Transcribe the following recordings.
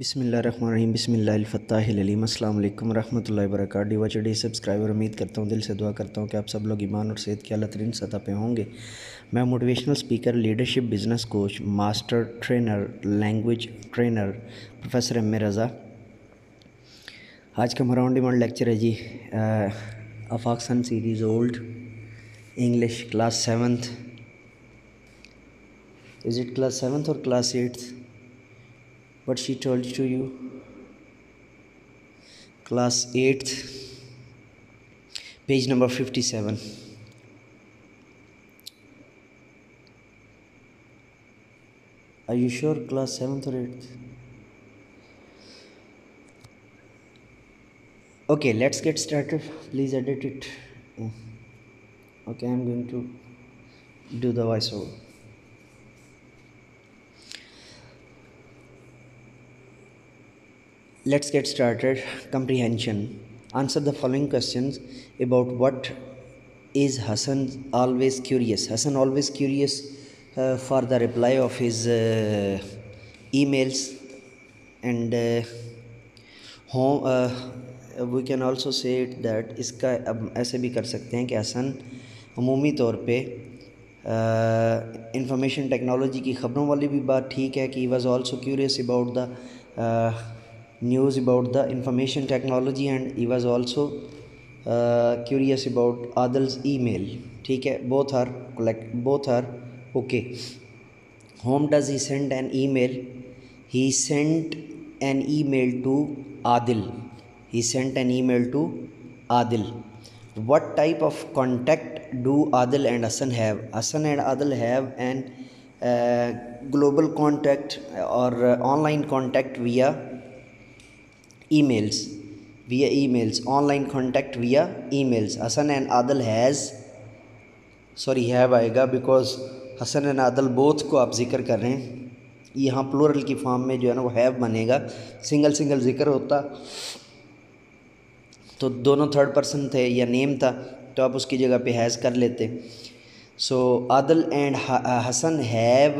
बिस्मिल्लाहिर्रहमानिर्रहीम बिस्मिल्लाहिल-फ़त्ताहिल-अलीम अस्सलाम वालेकुम रहमतुल्लाहि व बरकातहू। डिवाचडी सब्सक्राइबर, उम्मीद करता हूँ, दिल से दुआ करता हूँ कि आप सब लोग ईमान और सेहत की आला तरीन सतह पे होंगे। मैं motivational speaker, leadership, business coach, master trainer, language trainer professor M A Raza. आज का हमारा ऑन डिमांड लेक्चर है जी आफाक सन series old English class 7th। Is it class 7th और class 8th? What she told to you? Class 8th, page number 57. Are you sure class 7th or 8th? Okay, let's get started. Please edit it. Okay, I'm going to do the voiceover. Let's get started. Comprehension. Answer the following questions about what is Hassan always curious. Hassan always curious for the reply of his emails and home. We can also say it that इसका अब ऐसे भी कर सकते हैं कि हसन अमूमी तौर पे इंफॉर्मेशन टेक्नोलॉजी की ख़बरों वाली भी बात ठीक है कि he was also curious about the news about the information technology and he was also curious about Adil's email. ठीक है, both are okay. Whom does he send an email? He sent an email to Adil. He sent an email to Adil. What type of contact do Adil and Hassan have? Hassan and Adil have an global contact or online contact via emails. Online contact via emails. Hassan and Adil have आएगा because Hasan and Adal both को आप जिक्र कर रहे हैं। यहाँ plural की form में जो है ना वो हैव बनेगा। सिंगल जिक्र होता तो दोनों थर्ड पर्सन थे या नेम था तो आप उसकी जगह पे हैज़ कर लेते। So Adal and Hasan have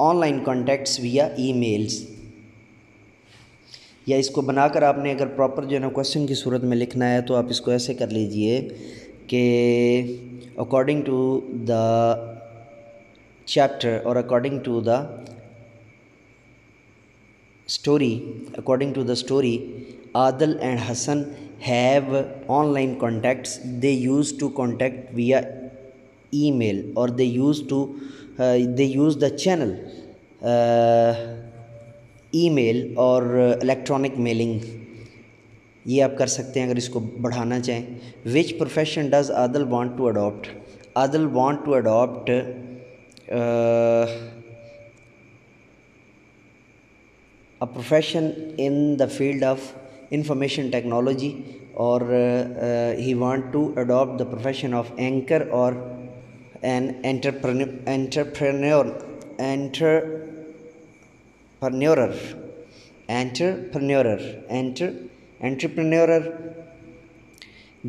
online contacts via emails. या इसको बनाकर आपने अगर प्रॉपर जो है ना क्वेश्चन की सूरत में लिखना है तो आप इसको ऐसे कर लीजिए कि अकॉर्डिंग टू द चैप्टर और according to the story Adil and Hassan have online contacts. They used to contact via email or they use the channel email और इलेक्ट्रॉनिक मेलिंग। ये आप कर सकते हैं अगर इसको बढ़ाना चाहें। Which profession does Adil want to adopt? Adil want to adopt a profession in the field of information technology or he want to adopt the profession of anchor or an entrepreneur.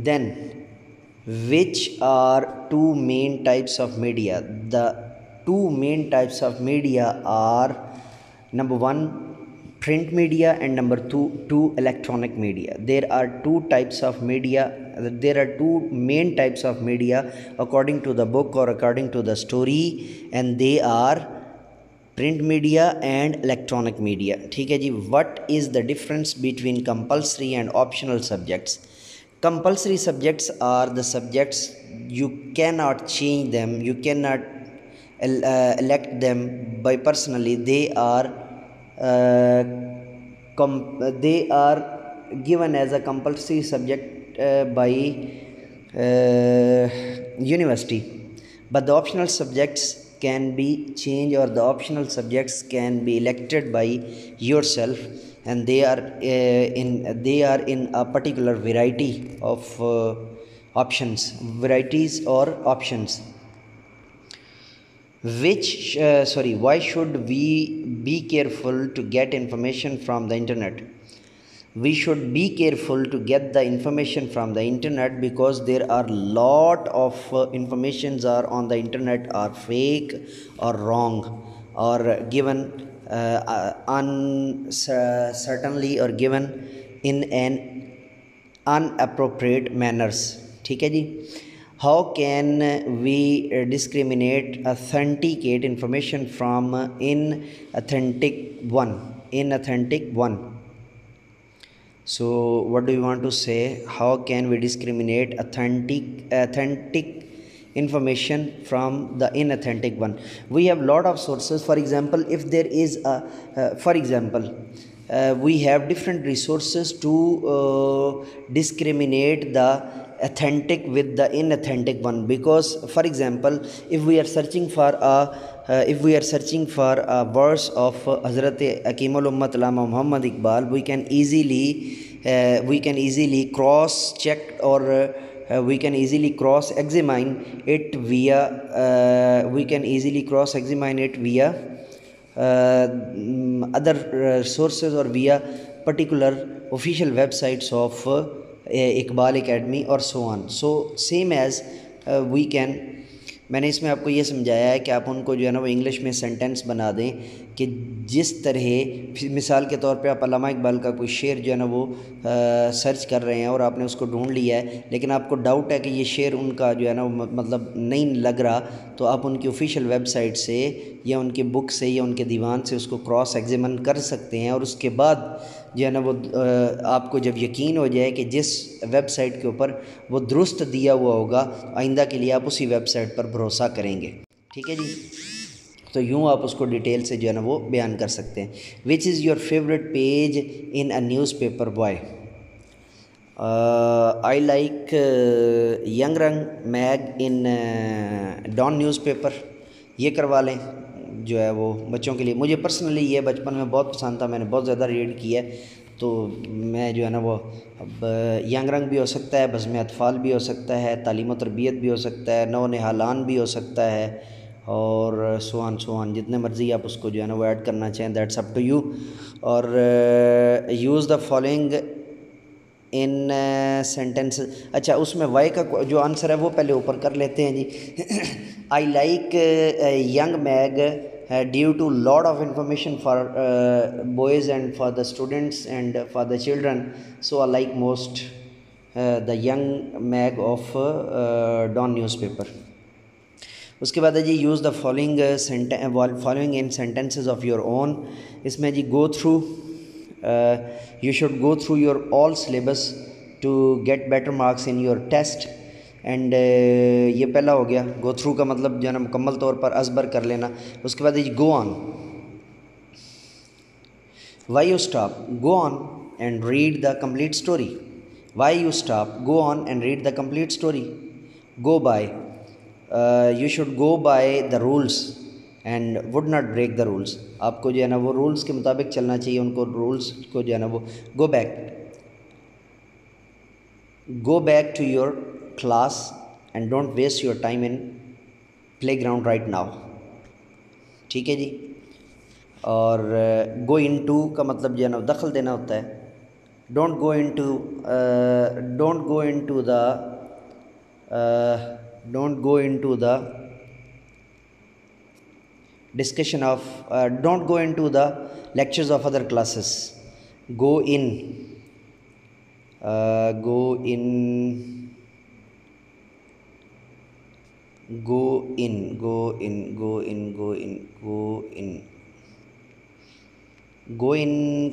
Then which are two main types of media? The two main types of media are number one print media and number two electronic media. There are two types of media. There are two main types of media according to the book or according to the story, and they are print media and electronic media. ठीक है जी। What is the difference between compulsory and optional subjects? Compulsory subjects are the subjects you cannot change them, you cannot elect them by personally. They are given as a compulsory subject by university, but the optional subjects can be changed or the optional subjects can be elected by yourself, and they are in a particular variety of varieties or options. Why should we be careful to get information from the internet? We should be careful to get the information from the internet because there are lot of informations are on the internet are fake or wrong or given uncertainly or given in an inappropriate manners. ٹھیک ہے جی. How can we discriminate authenticate information from inauthentic one? So what do you want to say? How can we discriminate authentic information from the inauthentic one? We have lot of sources. For example, if there is we have different resources to discriminate the authentic with the inauthentic one, because for example, if we are searching for a verse of Hazrat Hakimul Ummat Allama Muhammad Iqbal, we can easily cross check or we can easily cross examine it via other sources or via particular official websites of Iqbal Academy or so on. So same as we can, میں نے اس میں آپ کو یہ سمجھایا ہے کہ آپ ان کو جو ہے نا وہ انگلش میں سینٹنس بنا دیں کہ جس طرح مثال کے طور پہ آپ علامہ اقبال کا کوئی شعر جو ہے نا وہ سرچ کر رہے ہیں اور آپ نے اس کو ڈھونڈ لیا ہے، لیکن آپ کو ڈاؤٹ ہے کہ یہ شعر ان کا جو ہے نا مطلب نہیں لگ رہا، تو آپ ان کی آفیشیل ویب سائٹ سے یا ان کے بک سے یا ان کے دیوان سے اس کو کراس ایگزامن کر سکتے ہیں، اور اس کے بعد جو ہے نا وہ آپ کو جب یقین ہو جائے کہ جس ویب سائٹ کے اوپر وہ درست دیا ہوا ہوگا، آئندہ کے لیے آپ اسی ویب سائٹ پر بھروسہ کریں گے. ٹھیک ہے جی. تو یوں آپ اس کو ڈیٹیل سے جو ہے نا وہ بیان کر سکتے ہیں. Which is your favourite page in a news? Why? I like Young ring Mag in Dawn news. یہ کروا لیں جو ہے وہ بچوں کے لیے. مجھے پرسنلی یہ بچپن میں بہت پسند تھا، میں نے بہت زیادہ ریڈ کیا ہے، تو میں جو ہے نا وہ اب ینگ رنگ بھی ہو سکتا ہے، بزم اطفال بھی ہو سکتا ہے، تعلیم و تربیت بھی ہو سکتا ہے، نو نہالان بھی ہو سکتا ہے، اور سوان جتنے مرضی آپ اس کو جو ہے نا وہ ایڈ کرنا چاہیں، دیٹس اپ ٹو یو. اور use the following in sentence. اچھا، اس میں وائی کا جو آنسر ہے وہ پہلے اوپر کر لیتے ہیں جی. I like Young Mag due to lot of information for boys and for the students and for the children, so I like most the Young Mag of Dawn news. اس کے بعد ہے جی use the following in sentences of your own. اس میں جی go through, you should go through your all syllabus to get better marks in your test. And یہ پہلا ہو گیا. گو تھرو کا مطلب جو ہے نا مکمل طور پر ازبر کر لینا. اس کے بعد جی go on. Why you stop? Go on and read the complete story. Why you stop? Go on and read the complete story. Go by, you should go by the rules and would not break the rules. آپ کو جو ہے نا وہ rules کے مطابق چلنا چاہیے، ان کو رولس کو جو ہے نا وہ. Go back to your class and don't waste your time in playground right now. ٹھیک ہے جی. اور گو ان ٹو کا مطلب جو ہے نا دخل دینا ہوتا ہے. Don't go into the discussion of don't go into the lectures of other classes. Go in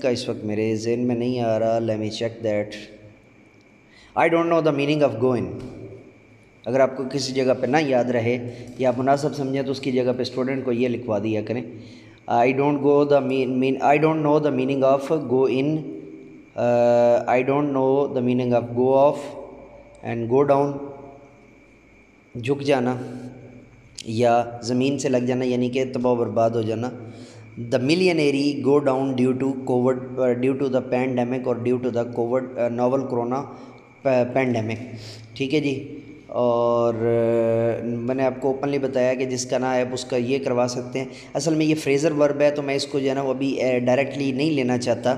کا اس وقت میرے ذہن میں نہیں آ رہا. let me check that. I don't know the meaning of go in. اگر آپ کو کسی جگہ پہ نہ یاد رہے یا آپ مناسب سمجھیں تو اس کی جگہ پہ اسٹوڈنٹ کو یہ لکھوا دیا کریں. I don't know the meaning of go in. I don't know the meaning of go off and go down. جھک جانا یا زمین سے لگ جانا، یعنی کہ تباہ و برباد ہو جانا. The millionary go down due to the pandemic or due to the novel corona pandemic. ٹھیک ہے جی. اور میں نے آپ کو اوپنلی بتایا کہ جس کا نام ہے اس کا یہ کروا سکتے ہیں. اصل میں یہ فریزر ورب ہے تو میں اس کو جو ہے نا وہ ابھی ڈائریکٹلی نہیں لینا چاہتا.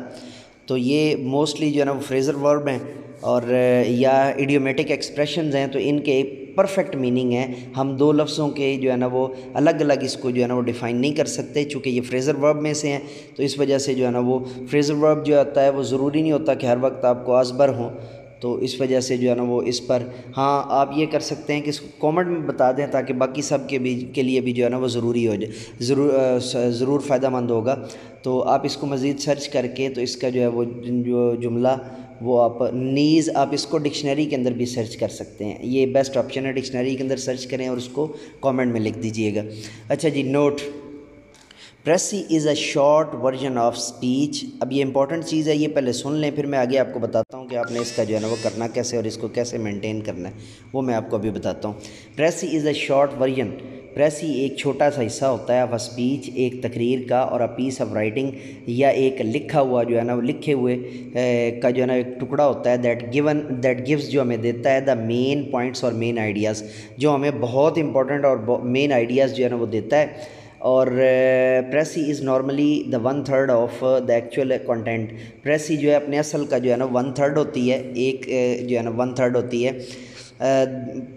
تو یہ موسٹلی جو ہے نا وہ فریزر ورب ہیں اور یا ایڈیومیٹک ایکسپریشنز ہیں، تو ان کے परफेक्ट मीनिंग है। हम दो लफ्ज़ों के जो है ना वो अलग अलग इसको जो है ना वो डिफ़ाइन नहीं कर सकते, चूँकि ये फ्रेज़र वर्ब में से हैं, तो इस वजह से जो है ना वो फ्रेज़र वर्ब जो आता है वो ज़रूरी नहीं होता कि हर वक्त आपको आसबर हों, तो इस वजह से जो है ना वो इस पर हाँ आप ये कर सकते हैं कि इसको कमेंट में बता दें ताकि बाकी सब के लिए भी जो है ना वो ज़रूरी हो जाए, ज़रूर फ़ायदेमंद होगा। तो आप इसको मज़ीद सर्च करके तो इसका जो है वो जो जुमला वो आप नीज़ आप इसको डिक्शनरी के अंदर भी सर्च कर सकते हैं, ये बेस्ट ऑप्शन है, डिक्शनरी के अंदर सर्च करें और उसको कमेंट में लिख दीजिएगा। अच्छा जी, note, precis is a short version of speech. अब ये इंपॉर्टेंट चीज़ है, ये पहले सुन लें, फिर मैं आगे आपको बताता हूँ कि आपने इसका जो है ना वो करना कैसे और इसको कैसे मेंटेन करना है, वो मैं आपको अभी बताता हूँ। प्रेसी इज़ अ शॉर्ट वर्जन, प्रेसी एक छोटा सा हिस्सा होता है ऑफ स्पीच, एक तकरीर का, और अ पीस ऑफ राइटिंग या एक लिखा हुआ जो है ना वो लिखे हुए का जो है ना एक टुकड़ा होता है, दैट गिव्स जो हमें देता है द मेन पॉइंट्स और मेन आइडियाज़, जो हमें बहुत इंपॉर्टेंट और मेन आइडियाज़ जो है ना वो देता है। और precis is normally the 1/3 of the actual content, precis जो है अपने असल का जो है ना 1/3 होती है, एक जो है ना 1/3 होती है।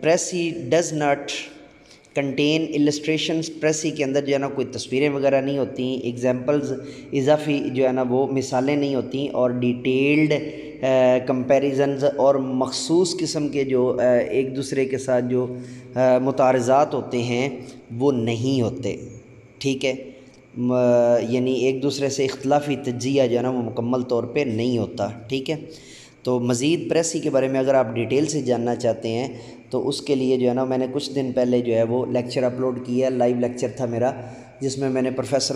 प्रेसी डज़ नॉट कंटेन इलस्ट्रेशंस, प्रेसी के अंदर जो है ना कोई तस्वीरें वगैरह नहीं होती, एग्जांपल्स इजाफी जो है ना वो मिसालें नहीं होती, और डिटेल्ड कंपैरिजन्स और मखसूस किस्म के जो एक दूसरे के साथ जो मुतारज़ात होते हैं वो नहीं होते, ठीक है, यानी एक दूसरे से इख्तलाफी तज्ज़िया जो है ना वो मुकम्मल तौर पे नहीं होता, ठीक है। तो मज़ीद प्रेसी के बारे में अगर आप डिटेल से जानना चाहते हैं तो उसके लिए जो है ना मैंने कुछ दिन पहले जो है वो लेक्चर अपलोड किया, लाइव लेक्चर था मेरा, जिसमें मैंने प्रोफेसर